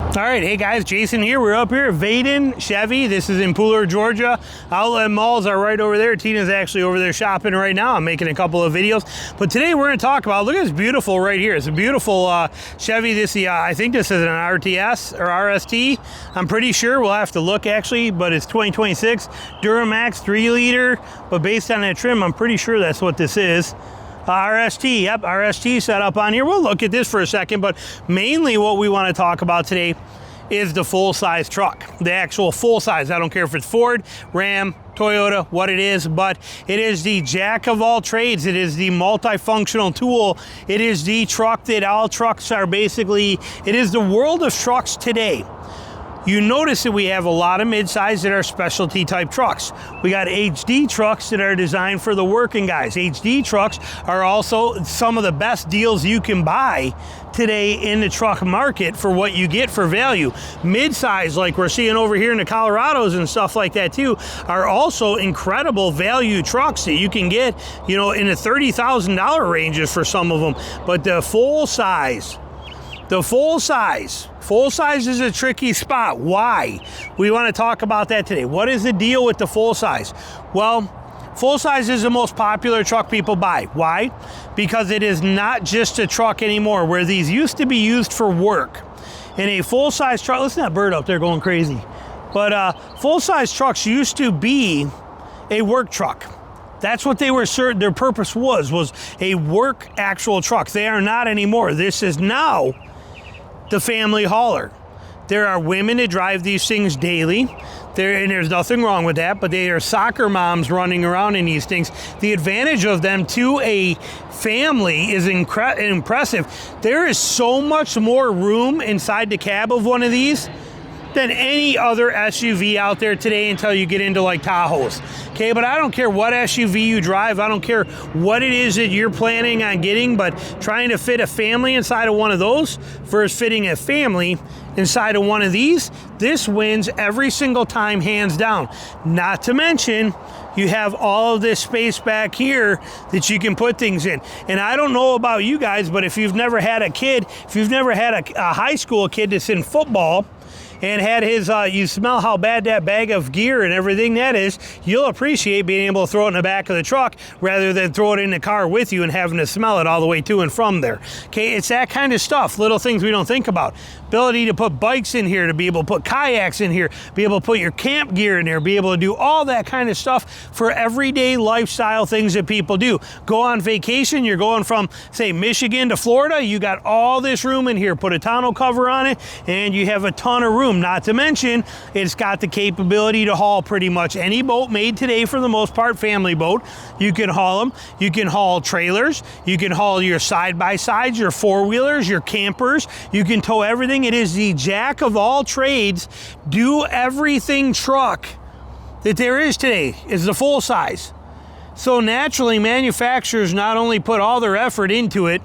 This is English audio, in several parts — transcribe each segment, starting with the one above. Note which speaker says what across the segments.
Speaker 1: All right, hey guys, Jason here. We're up here at Vaden Chevy. This is in Pooler, Georgia. Outlet malls are right over there. Tina's actually over there shopping right now. I'm making a couple of videos. But today we're going to talk about, look at this beautiful right here. It's a beautiful Chevy. This, I think this is an RTS or RST. I'm pretty sure. We'll have to look actually, but it's 2026. Duramax 3-liter. But based on that trim, I'm pretty sure that's what this is. RST, yep, RST set up on here. We'll look at this for a second, but mainly what we want to talk about today is the full-size truck, the actual full-size. I don't care if it's Ford, Ram, Toyota, what it is, but it is the jack of all trades. It is the multifunctional tool. It is the truck that all trucks are basically, it is the world of trucks today. You notice that we have a lot of mid-size that are specialty type trucks. We got HD trucks that are designed for the working guys. HD trucks are also some of the best deals you can buy today in the truck market for what you get for value. Mid-size, like we're seeing over here in the Colorados and stuff like that too, are also incredible value trucks that you can get, you know, in the $30,000 ranges for some of them. But the full size is a tricky spot. Why? We want to talk about that today. What is the deal with the full size? Well, full size is the most popular truck people buy. Why? Because it is not just a truck anymore, where these used to be used for work. In a full size truck, listen to that bird up there going crazy. But full size trucks used to be a work truck. That's what they were certain their purpose was a work actual truck. They are not anymore. This is now the family hauler. There are women that drive these things daily. And there's nothing wrong with that, but they are soccer moms running around in these things. The advantage of them to a family is impressive. There is so much more room inside the cab of one of these than any other SUV out there today until you get into like Tahoes. Okay, but I don't care what SUV you drive. I don't care what it is that you're planning on getting, but trying to fit a family inside of one of those versus fitting a family inside of one of these, this wins every single time, hands down. Not to mention, you have all of this space back here that you can put things in. And I don't know about you guys, but if you've never had a kid, if you've never had a high school kid that's in football, and had his, you smell how bad that bag of gear and everything that is, you'll appreciate being able to throw it in the back of the truck rather than throw it in the car with you and having to smell it all the way to and from there. Okay, it's that kind of stuff, little things we don't think about. Ability to put bikes in here, to be able to put kayaks in here, be able to put your camp gear in there, be able to do all that kind of stuff for everyday lifestyle things that people do. Go on vacation, you're going from, say, Michigan to Florida, you got all this room in here, put a tonneau cover on it, and you have a ton of room. Not to mention, it's got the capability to haul pretty much any boat made today, for the most part, family boat. You can haul them. You can haul trailers. You can haul your side-by-sides, your four-wheelers, your campers. You can tow everything. It is the jack of all trades, do everything truck that there is today, is the full size. So naturally, manufacturers not only put all their effort into it,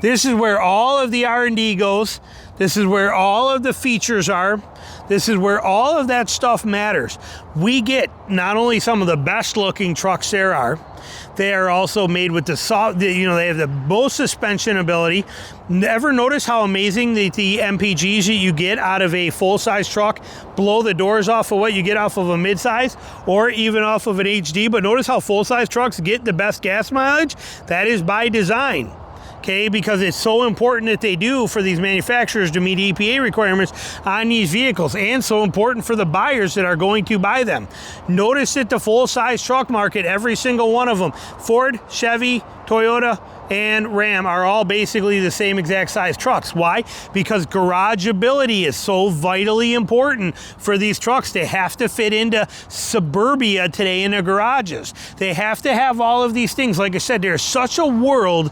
Speaker 1: this is where all of the R&D goes. This is where all of the features are. This is where all of that stuff matters. We get not only some of the best looking trucks there are, they are also made with the soft, you know, they have the most suspension ability. Ever notice how amazing the MPGs that you get out of a full-size truck blow the doors off of what you get off of a mid-size or even off of an HD? But notice how full-size trucks get the best gas mileage? That is by design. Okay, because it's so important that they do for these manufacturers to meet EPA requirements on these vehicles, and so important for the buyers that are going to buy them. Notice that the full-size truck market, every single one of them, Ford, Chevy, Toyota, and Ram, are all basically the same exact size trucks. Why? Because garageability is so vitally important for these trucks. They have to fit into suburbia today in their garages. They have to have all of these things. Like I said, there's such a world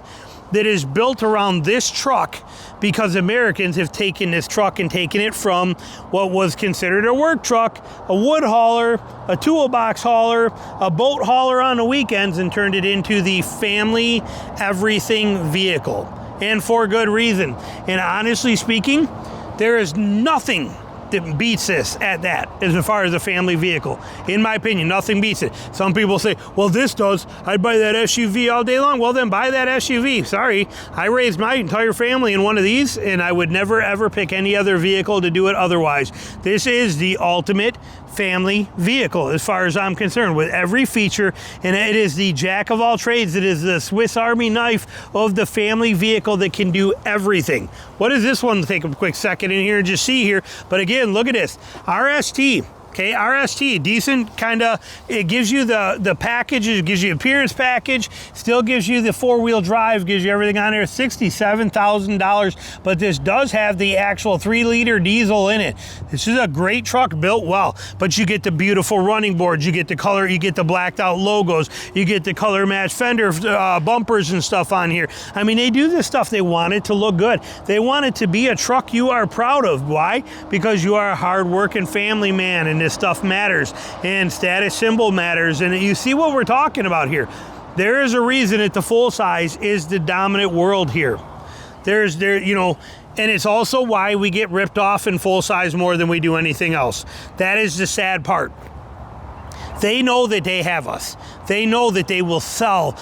Speaker 1: that is built around this truck because Americans have taken this truck and taken it from what was considered a work truck, a wood hauler, a toolbox hauler, a boat hauler on the weekends, and turned it into the family everything vehicle. And for good reason. And honestly speaking, there is nothing that beats this at that, as far as a family vehicle. In my opinion, nothing beats it. Some people say, well, this does. I'd buy that SUV all day long. Well, then buy that SUV. Sorry, I raised my entire family in one of these, and I would never, ever pick any other vehicle to do it otherwise. This is the ultimate family vehicle as far as I'm concerned, with every feature, and it is the jack of all trades. It is the Swiss Army knife of the family vehicle that can do everything. What is this one? Take a quick second in here and just see here. But again, look at this RST. Okay, RST, decent kind of, it gives you the package, it gives you appearance package, still gives you the four-wheel drive, gives you everything on there, $67,000, but this does have the actual 3-liter diesel in it. This is a great truck, built well, but you get the beautiful running boards, you get the color, you get the blacked out logos, you get the color match fender bumpers and stuff on here. I mean, they do this stuff, they want it to look good. They want it to be a truck you are proud of. Why? Because you are a hard-working family man, and this stuff matters, and status symbol matters, and you see what we're talking about here. There is a reason that the full size is the dominant world here. You know, and it's also why we get ripped off in full size more than we do anything else. That is the sad part. They know that they have us. They know that they will sell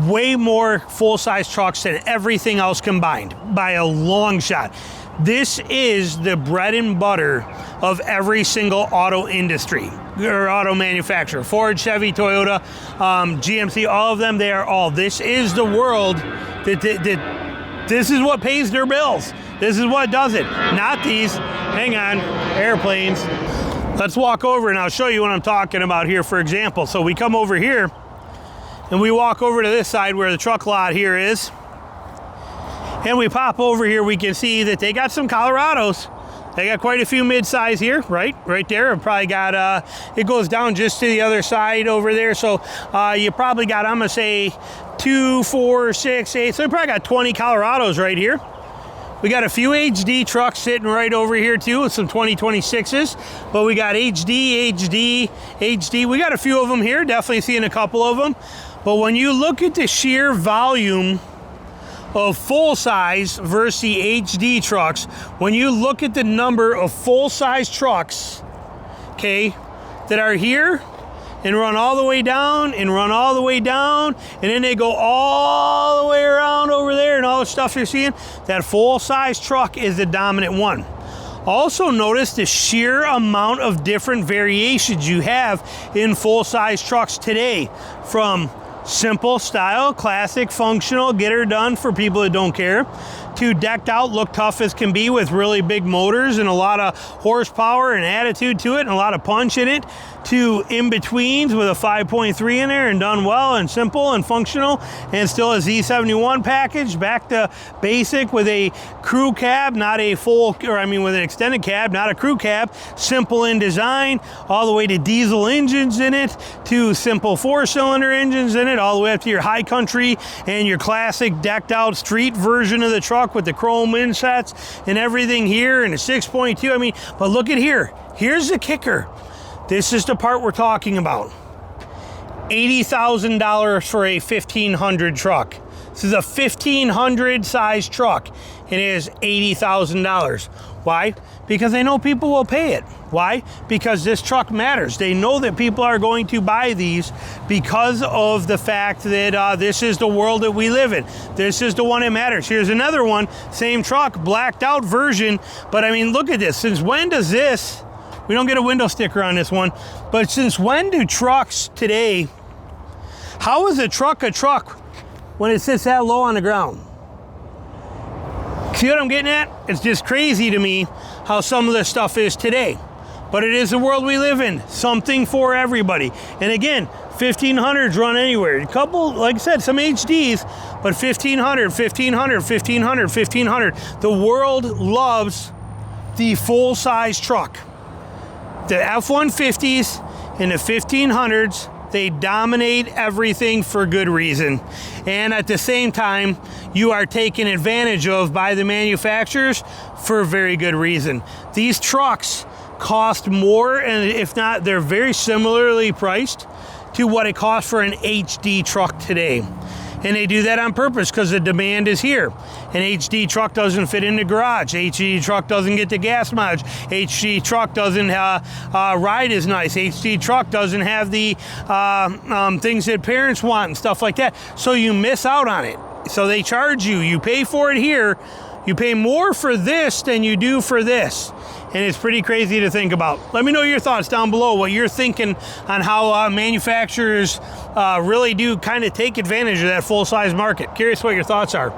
Speaker 1: way more full-size trucks than everything else combined by a long shot. This is the bread and butter of every single auto industry or auto manufacturer. Ford, Chevy, Toyota, GMC, all of them, they are all. This is the world that this is what pays their bills. This is what does it. Not these, hang on, airplanes. Let's walk over and I'll show you what I'm talking about here, for example. So we come over here and we walk over to this side where the truck lot here is. And we pop over here, we can see that they got some Colorados. They got quite a few mid-size here, right there. I've probably got, it goes down just to the other side over there. So you probably got, I'm gonna say 2, 4, 6, 8. So you probably got 20 Colorados right here. We got a few HD trucks sitting right over here too, with some 2026s. But we got HD. We got a few of them here, definitely seeing a couple of them. But when you look at the sheer volume of full size versus the HD trucks, when you look at the number of full size trucks, okay, that are here and run all the way down and run all the way down, and then they go all the way around over there and all the stuff you're seeing, that full size truck is the dominant one. Also notice the sheer amount of different variations you have in full size trucks today, from simple style, classic, functional, get her done for people that don't care, to decked out, look tough as can be with really big motors and a lot of horsepower and attitude to it and a lot of punch in it, to in-betweens with a 5.3 in there and done well and simple and functional and still a Z71 package, back to basic with a crew cab, not a full, or I mean with an extended cab, not a crew cab, simple in design, all the way to diesel engines in it, to simple 4-cylinder engines in it, all the way up to your high country and your classic decked out street version of the truck with the chrome insets and everything here, and a 6.2. I mean, but look at here. Here's the kicker. This is the part we're talking about. $80,000 for a 1500 truck. This is a 1500 size truck. It is $80,000. Why? Because they know people will pay it. Why? Because this truck matters. They know that people are going to buy these because of the fact that this is the world that we live in. This is the one that matters. Here's another one, same truck, blacked out version. But I mean, look at this. Since when does this, we don't get a window sticker on this one, but since when do trucks today, how is a truck when it sits that low on the ground? See what I'm getting at? It's just crazy to me how some of this stuff is today. But it is the world we live in. Something for everybody. And again, 1500s run anywhere. A couple, like I said, some HDs, but 1500. The world loves the full-size truck. The F-150s and the 1500s, they dominate everything for good reason. And at the same time, you are taken advantage of by the manufacturers for very good reason. These trucks cost more, and if not, they're very similarly priced to what it costs for an HD truck today. And they do that on purpose because the demand is here. An HD truck doesn't fit in the garage. HD truck doesn't get the gas mileage. HD truck doesn't ride as nice. HD truck doesn't have the things that parents want and stuff like that. So you miss out on it. So they charge you. You pay for it here. You pay more for this than you do for this. And it's pretty crazy to think about. Let me know your thoughts down below, what you're thinking on how manufacturers really do kind of take advantage of that full-size market. Curious what your thoughts are.